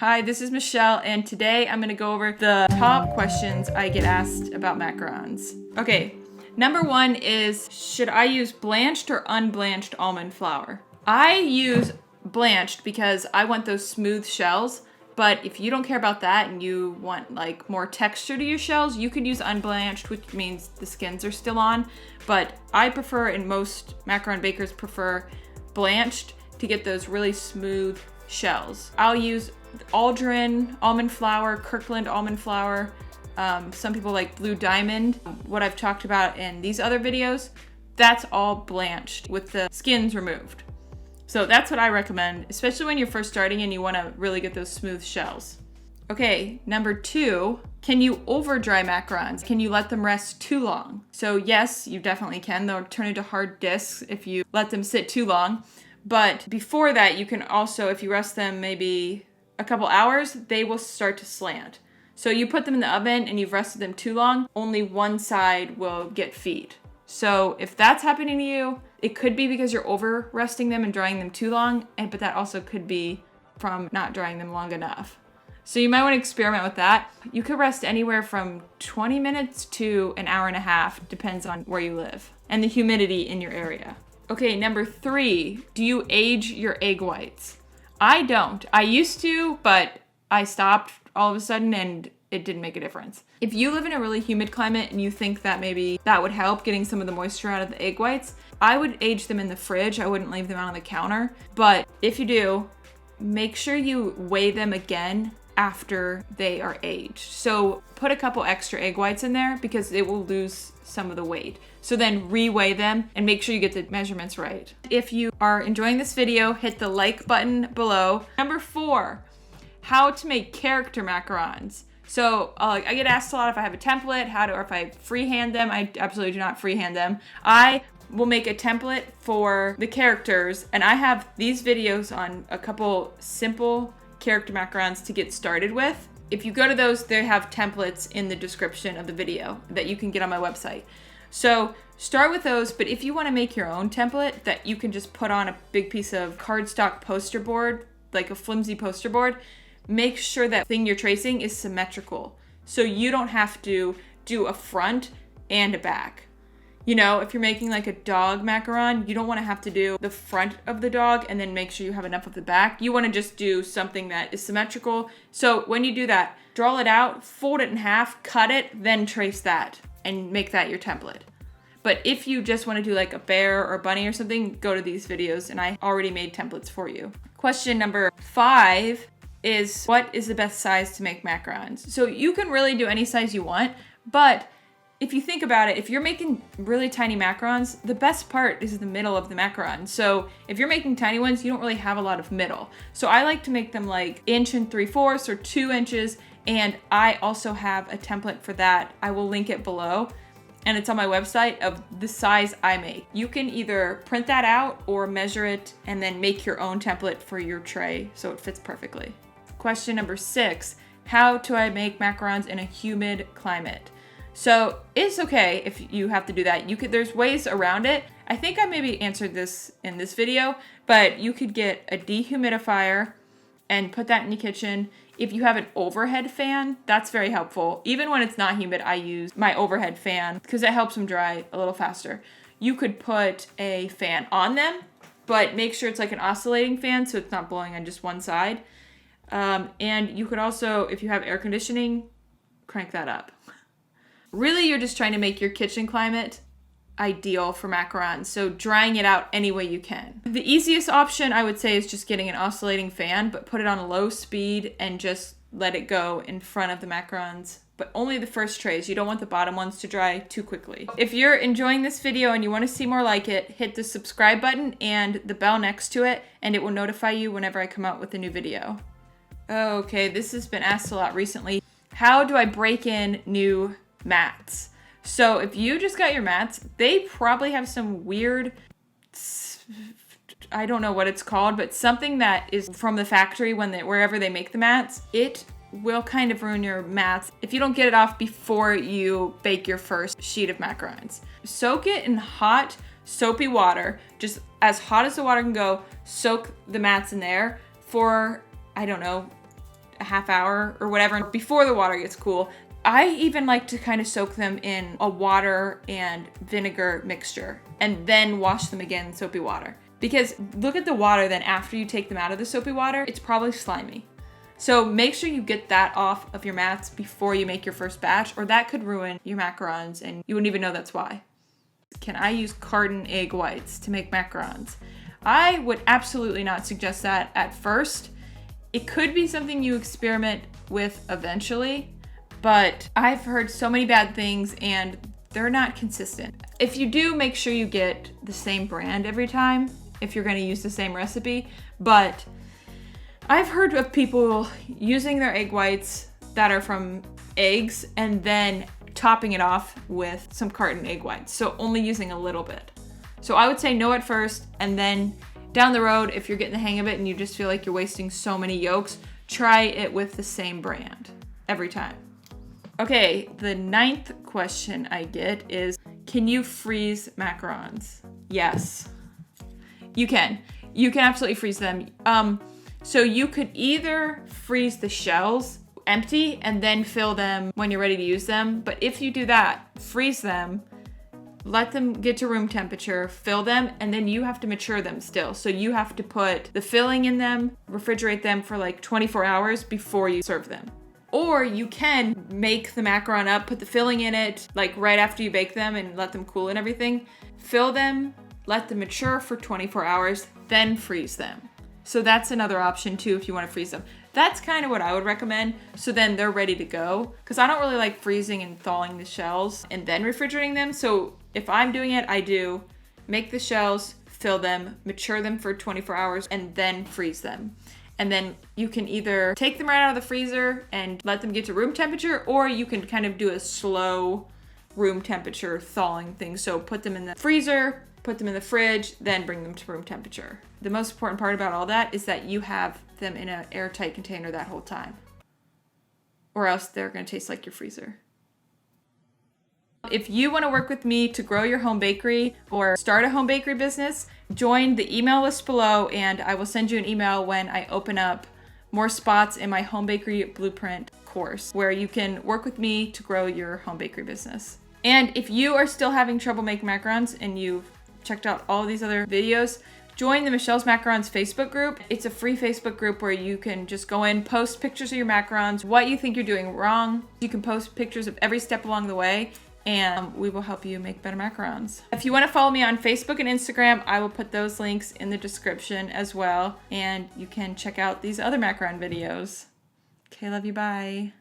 Hi, this is Michelle, and today I'm gonna go over the top questions I get asked about macarons. Okay, number one is, should I use blanched or unblanched almond flour? I use blanched because I want those smooth shells, but if you don't care about that and you want like more texture to your shells, you could use unblanched, which means the skins are still on, but I prefer, and most macaron bakers prefer, blanched to get those really smooth shells. I'll use Aldrin almond flour, Kirkland almond flour. Some people like Blue Diamond. What I've talked about in these other videos, that's all blanched with the skins removed. So that's what I recommend, especially when you're first starting and you want to really get those smooth shells. Okay, number two, can you over dry macarons? Can you let them rest too long? So yes, you definitely can. They'll turn into hard discs if you let them sit too long. But before that, you can also, if you rest them maybe a couple hours, they will start to slant. So you put them in the oven and you've rested them too long, only one side will get feet. So if that's happening to you, it could be because you're over resting them and drying them too long, but that also could be from not drying them long enough. So you might want to experiment with that. You could rest anywhere from 20 minutes to an hour and a half, depends on where you live and the humidity in your area. Okay, number three, do you age your egg whites? I don't. I used to, but I stopped all of a sudden and it didn't make a difference. If you live in a really humid climate and you think that maybe that would help getting some of the moisture out of the egg whites, I would age them in the fridge. I wouldn't leave them out on the counter. But if you do, make sure you weigh them again after they are aged. So put a couple extra egg whites in there because it will lose some of the weight. So then re-weigh them and make sure you get the measurements right. If you are enjoying this video, hit the like button below. Number four, how to make character macarons. So I get asked a lot if I have a template, or if I freehand them. I absolutely do not freehand them. I will make a template for the characters, and I have these videos on a couple simple character macarons to get started with. If you go to those, they have templates in the description of the video that you can get on my website. So start with those, but if you want to make your own template that you can just put on a big piece of cardstock poster board, like a flimsy poster board, make sure that thing you're tracing is symmetrical. So you don't have to do a front and a back. You know, if you're making like a dog macaron, you don't want to have to do the front of the dog and then make sure you have enough of the back. You want to just do something that is symmetrical. So when you do that, draw it out, fold it in half, cut it, then trace that and make that your template. But if you just want to do like a bear or a bunny or something, go to these videos and I already made templates for you. Question number 5 is, what is the best size to make macarons? So you can really do any size you want, but if you think about it, if you're making really tiny macarons, the best part is the middle of the macaron. So if you're making tiny ones, you don't really have a lot of middle. So I like to make them like 1 3/4 or 2 inches. And I also have a template for that. I will link it below. And it's on my website of the size I make. You can either print that out or measure it and then make your own template for your tray so it fits perfectly. Question number 6, how do I make macarons in a humid climate? So it's okay if you have to do that. There's ways around it. I think I maybe answered this in this video, but you could get a dehumidifier and put that in your kitchen. If you have an overhead fan, that's very helpful. Even when it's not humid, I use my overhead fan because it helps them dry a little faster. You could put a fan on them, but make sure it's like an oscillating fan so it's not blowing on just one side. And you could also, if you have air conditioning, crank that up. Really, you're just trying to make your kitchen climate ideal for macarons, so drying it out any way you can. The easiest option I would say is just getting an oscillating fan, but put it on low speed and just let it go in front of the macarons, but only the first trays. You don't want the bottom ones to dry too quickly. If you're enjoying this video and you want to see more like it, hit the subscribe button and the bell next to it, and it will notify you whenever I come out with a new video. Okay, this has been asked a lot recently. How do I break in new mats? So if you just got your mats, they probably have some weird, I don't know what it's called, but something that is from the factory wherever they make the mats. It will kind of ruin your mats if you don't get it off before you bake your first sheet of macarons. Soak it in hot, soapy water, just as hot as the water can go. Soak the mats in there for, I don't know, a half hour or whatever before the water gets cool. I even like to kind of soak them in a water and vinegar mixture and then wash them again in soapy water. Because look at the water then after you take them out of the soapy water, it's probably slimy. So make sure you get that off of your mats before you make your first batch, or that could ruin your macarons and you wouldn't even know that's why. Can I use carton egg whites to make macarons? I would absolutely not suggest that at first. It could be something you experiment with eventually, but I've heard so many bad things and they're not consistent. If you do, make sure you get the same brand every time if you're gonna use the same recipe. But I've heard of people using their egg whites that are from eggs and then topping it off with some carton egg whites. So only using a little bit. So I would say no at first, and then down the road, if you're getting the hang of it and you just feel like you're wasting so many yolks, try it with the same brand every time. Okay, the 9th question I get is, can you freeze macarons? Yes, you can. You can absolutely freeze them. So you could either freeze the shells empty and then fill them when you're ready to use them. But if you do that, freeze them, let them get to room temperature, fill them, and then you have to mature them still. So you have to put the filling in them, refrigerate them for like 24 hours before you serve them. Or you can make the macaron up, put the filling in it, like right after you bake them and let them cool and everything. Fill them, let them mature for 24 hours, then freeze them. So that's another option too if you want to freeze them. That's kind of what I would recommend. So then they're ready to go. Because I don't really like freezing and thawing the shells and then refrigerating them. So if I'm doing it, I do make the shells, fill them, mature them for 24 hours, and then freeze them. And then you can either take them right out of the freezer and let them get to room temperature, or you can kind of do a slow room temperature thawing thing. So put them in the freezer, put them in the fridge, then bring them to room temperature. The most important part about all that is that you have them in an airtight container that whole time, or else they're gonna taste like your freezer. If you want to work with me to grow your home bakery or start a home bakery business, join the email list below and I will send you an email when I open up more spots in my home bakery blueprint course where you can work with me to grow your home bakery business. And if you are still having trouble making macarons and you've checked out all of these other videos, join the Michelle's Macarons Facebook group. It's a free Facebook group where you can just go in, post pictures of your macarons, what you think you're doing wrong. You can post pictures of every step along the way, and we will help you make better macarons. If you want to follow me on Facebook and Instagram, I will put those links in the description as well, and you can check out these other macaron videos. Okay, love you, bye.